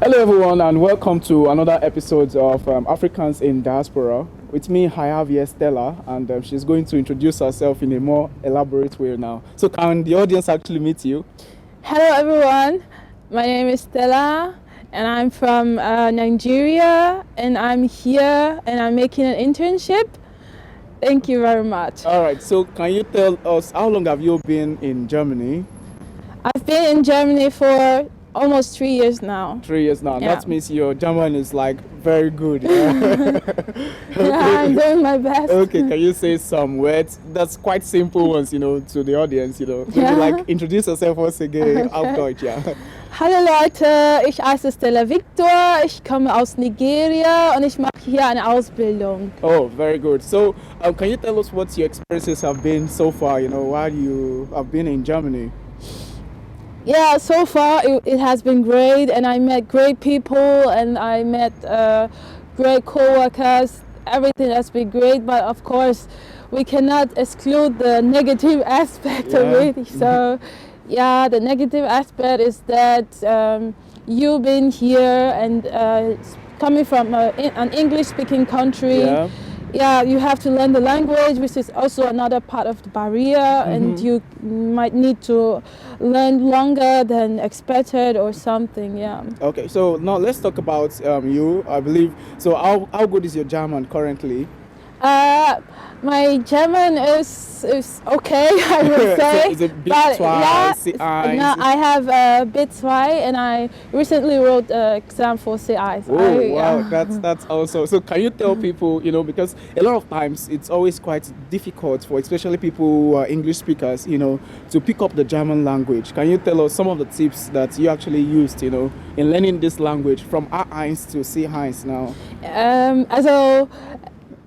Hello everyone and welcome to another episode of Africans in Diaspora. With me I have here Stella and she's going to introduce herself in a more elaborate way now. So can the audience actually meet you? Hello everyone, my name is Stella and I'm from Nigeria and I'm here and I'm making an internship. Thank you very much. Alright, so can you tell us how long have you been in Germany? I've been in Germany for almost 3 years now. 3 years now. Yeah. That means your German is like very good. Yeah? Yeah, I'm doing my best. Okay, can you say some words? That's quite simple ones, to the audience, Would Yeah. you like introduce yourself once again? Okay. Auf Deutsch, ja. Hallo Leute, ich heiße Stella Victor, ich komme aus Nigeria und ich mache hier eine Ausbildung. Oh, very good. So, can you tell us what your experiences have been so far, while you have been in Germany? Yeah, so far it has been great and I met great people and I met great co-workers. Everything has been great, but of course we cannot exclude the negative aspect of it. So yeah, the negative aspect is that you've been here and coming from an English-speaking country. Yeah, you have to learn the language, which is also another part of the barrier, and you might need to learn longer than expected or something. Yeah. Okay, so now let's talk about you, I believe. So how good is your German currently? My German is okay, I would say. So is it but B2, yeah, C1? no, I have B2 and I recently wrote the exam for C1. Oh, wow, that's also. So can you tell people, because a lot of times it's always quite difficult for especially people who are English speakers, to pick up the German language. Can you tell us some of the tips that you actually used, in learning this language from A1 to C1 now?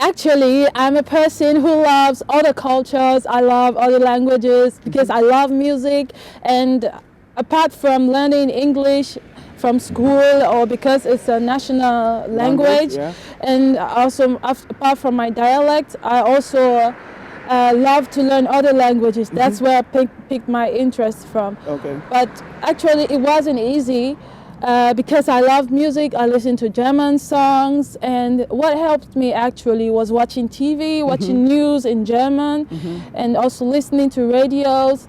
Actually, I'm a person who loves other cultures. I love other languages because I love music. And apart from learning English from school or because it's a national language, and also apart from my dialect, I also love to learn other languages. That's where I picked my interest from. Okay. But actually, it wasn't easy. Because I love music, I listen to German songs, and what helped me actually was watching TV, watching news in German, and also listening to radios.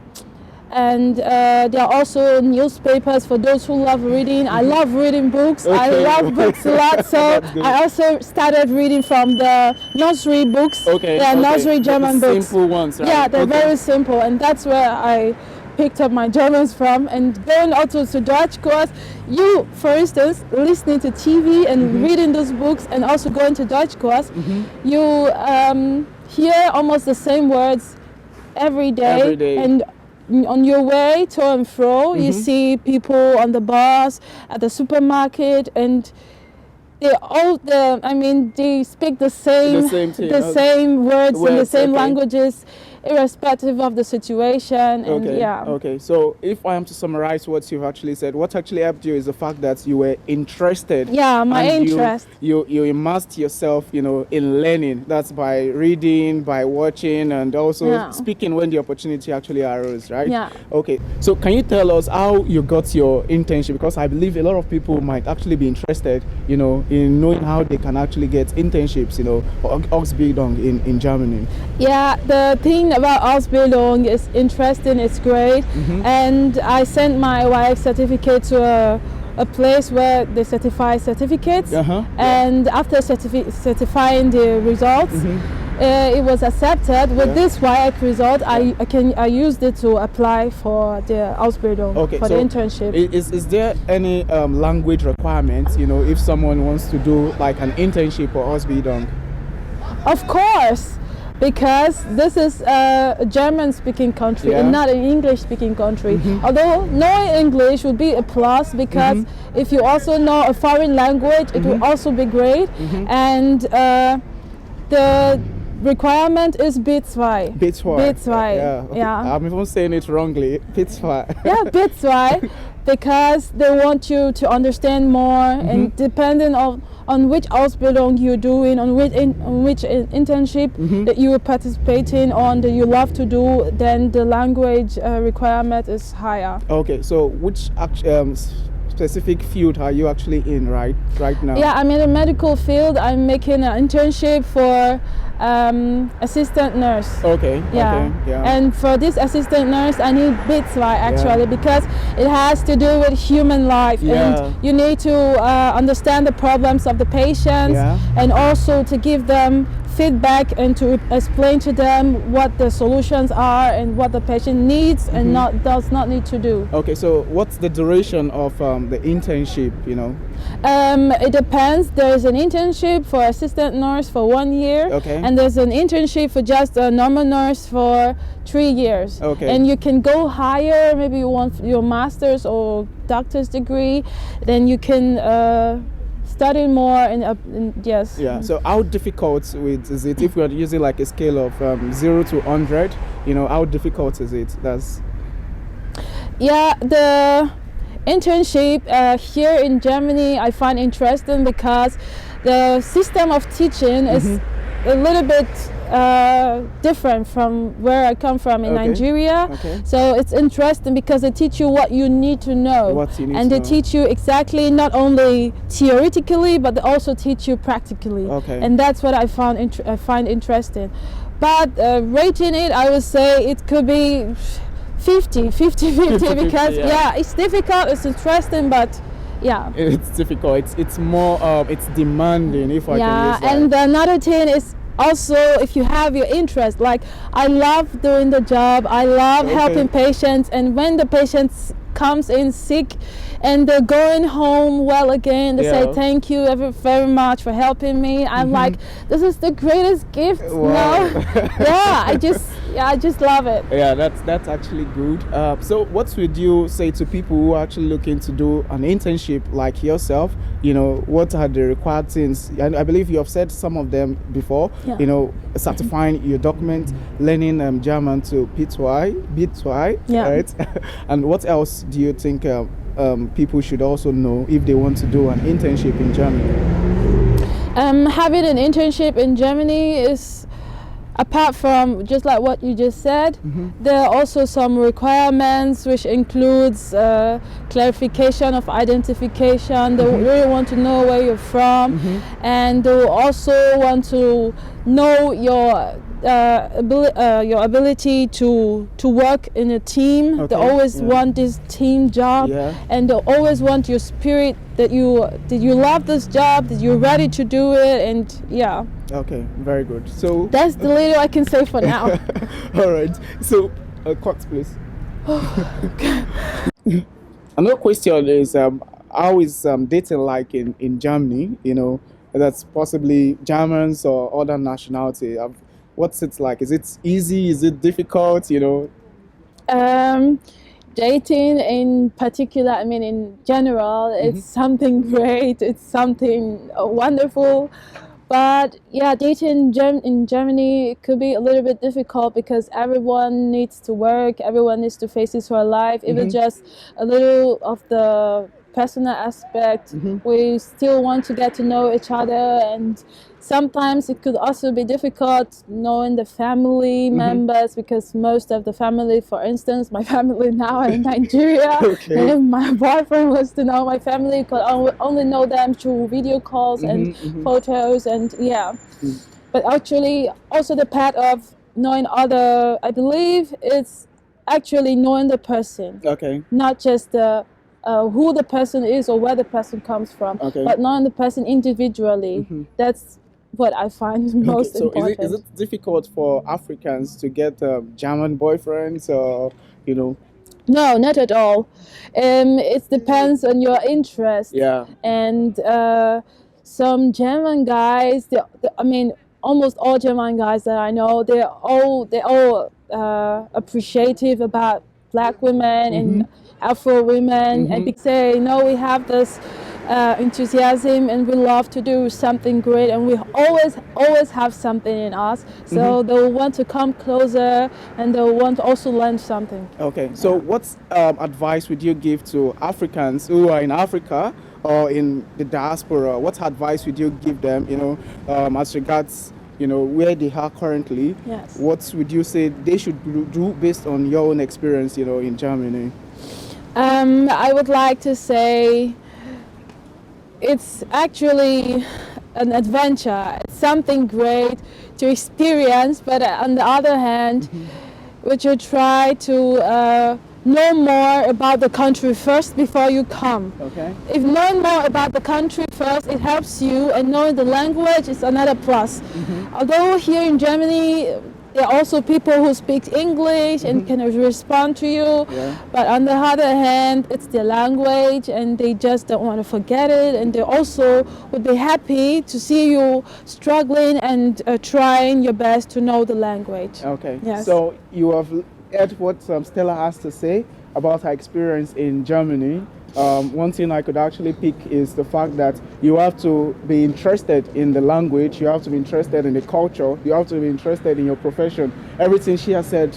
And there are also newspapers for those who love reading. I love reading books. Okay. I love books a lot, so I also started reading from the nursery books. Nursery German books. Simple ones, right? Yeah, they're very simple, and that's where I picked up my Germans from. And going also to Dutch course, you, for instance, listening to TV and reading those books and also going to Dutch course, you hear almost the same words every day. And on your way to and fro, you see people on the bus, at the supermarket, and they speak the same same words and the same languages, irrespective of the situation. And Okay, so if I am to summarize what you've actually said, what actually helped you is the fact that you were interested. Yeah, my interest. You immersed yourself, in learning. That's by reading, by watching, and also speaking when the opportunity actually arose, right? Yeah. Okay, so can you tell us how you got your internship? Because I believe a lot of people might actually be interested, in knowing how they can actually get internships, or Ausbildung in Germany. Yeah, the thing about Ausbildung is interesting, it's great. And I sent my YX certificate to a place where they certify certificates. And after certifying the results, it was accepted. With this YX result, I used it to apply for the Ausbildung, for the internship. Is there any language requirements, if someone wants to do like an internship or Ausbildung? Of course. Because this is a German-speaking country and not an English-speaking country. Although knowing English would be a plus, because if you also know a foreign language, it would also be great. And the requirement is B2. B2. Yeah. I'm even saying it wrongly. B2. Yeah, B2. Because they want you to understand more, and depending on which Ausbildung you're doing, on which internship that you are participating on, that you love to do, then the language requirement is higher. Okay, so which specific field are you actually in right now? Yeah, I'm in the medical field. I'm making an internship for assistant nurse. Okay. Yeah. Okay. Yeah. And for this assistant nurse, I need BITSY actually because it has to do with human life, and you need to understand the problems of the patients, and also to give them feedback and to explain to them what the solutions are and what the patient needs and does not need to do. Okay, so what's the duration of the internship, you know? It depends. There's an internship for assistant nurse for 1 year, and there's an internship for just a normal nurse for 3 years. Okay. And you can go higher, maybe you want your master's or doctor's degree, then you can study more in yes. Yeah, so how difficult is it if we are using like a scale of 0 to 100, you know, how difficult is it? The internship here in Germany I find interesting because the system of teaching is a little bit different from where I come from in Nigeria. So it's interesting because they teach you what you need to know, and they teach you exactly not only theoretically but they also teach you practically, and that's what I find interesting. But rating it, I would say it could be 50 because it's difficult, it's interesting, but it's difficult, it's more it's demanding, if I can use that. And another thing is also if you have your interest, like I love doing the job, I love helping patients, and when the patients comes in sick and they're going home well again, they say thank you very much for helping me. I'm like, this is the greatest gift. Wow. I just love it. Yeah, that's actually good. So what would you say to people who are actually looking to do an internship like yourself? You know, what are the required things? And I believe you have said some of them before. You know, certifying your document, learning German to BITSY, right? And what else do you think people should also know if they want to do an internship in Germany? Having an internship in Germany is, apart from just like what you just said, there are also some requirements which includes clarification of identification. They really want to know where you're from, and they also want to know your ability to work in a team. They always want this team job, and they always want your spirit, that you love this job, that you're ready to do it, and Okay, very good. So that's the little I can say for now. All right. So, cut, please. Another question is, how is dating like in Germany? You know, that's possibly Germans or other nationality. What's it like? Is it easy? Is it difficult? You know. Dating in particular, I mean in general, it's something great. It's something wonderful. But dating in Germany could be a little bit difficult because everyone needs to work, everyone needs to face his whole life. Even just a little of the personal aspect, we still want to get to know each other, and sometimes it could also be difficult knowing the family members, because most of the family, for instance, my family now in Nigeria, and if my boyfriend was to know my family, could only know them through video calls and photos, and but actually also the part of knowing other, I believe it's actually knowing the person, not just the who the person is or where the person comes from, but knowing the person individually. That's what I find most important. Is it difficult for Africans to get German boyfriends, or you know? No, not at all. It depends on your interest. And some German guys, I mean, almost all German guys that I know, they're all appreciative about Black women and Afro women, and they say, no, we have this enthusiasm and we love to do something great, and we always have something in us, so they'll want to come closer and they'll want to also learn something. So what advice would you give to Africans who are in Africa or in the diaspora? What advice would you give them, you know, as regards, you know, where they are currently? Yes. What would you say they should do based on your own experience, you know, in Germany? I would like to say it's actually an adventure. It's something great to experience, but on the other hand, would you try to know more about the country first before you come? Okay. If learn more about the country first, it helps you, and knowing the language is another plus. Although here in Germany, there are also people who speak English and can respond to you, Yeah. but on the other hand, it's their language and they just don't want to forget it, and they also would be happy to see you struggling and trying your best to know the language. Okay. Yes. So you have heard what Stella has to say about her experience in Germany. One thing I could actually pick is the fact that you have to be interested in the language, you have to be interested in the culture, you have to be interested in your profession. Everything she has said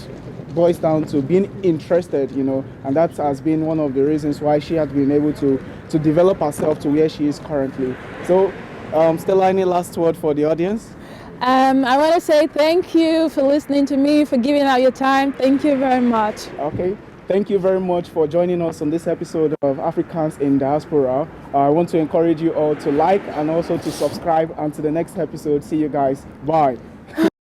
boils down to being interested, and that has been one of the reasons why she has been able to develop herself to where she is currently. So, Stella, any last word for the audience? I want to say thank you for listening to me, for giving out your time. Thank you very much. Okay. Thank you very much for joining us on this episode of Africans in Diaspora. I want to encourage you all to like and also to subscribe. Until the next episode, see you guys. Bye.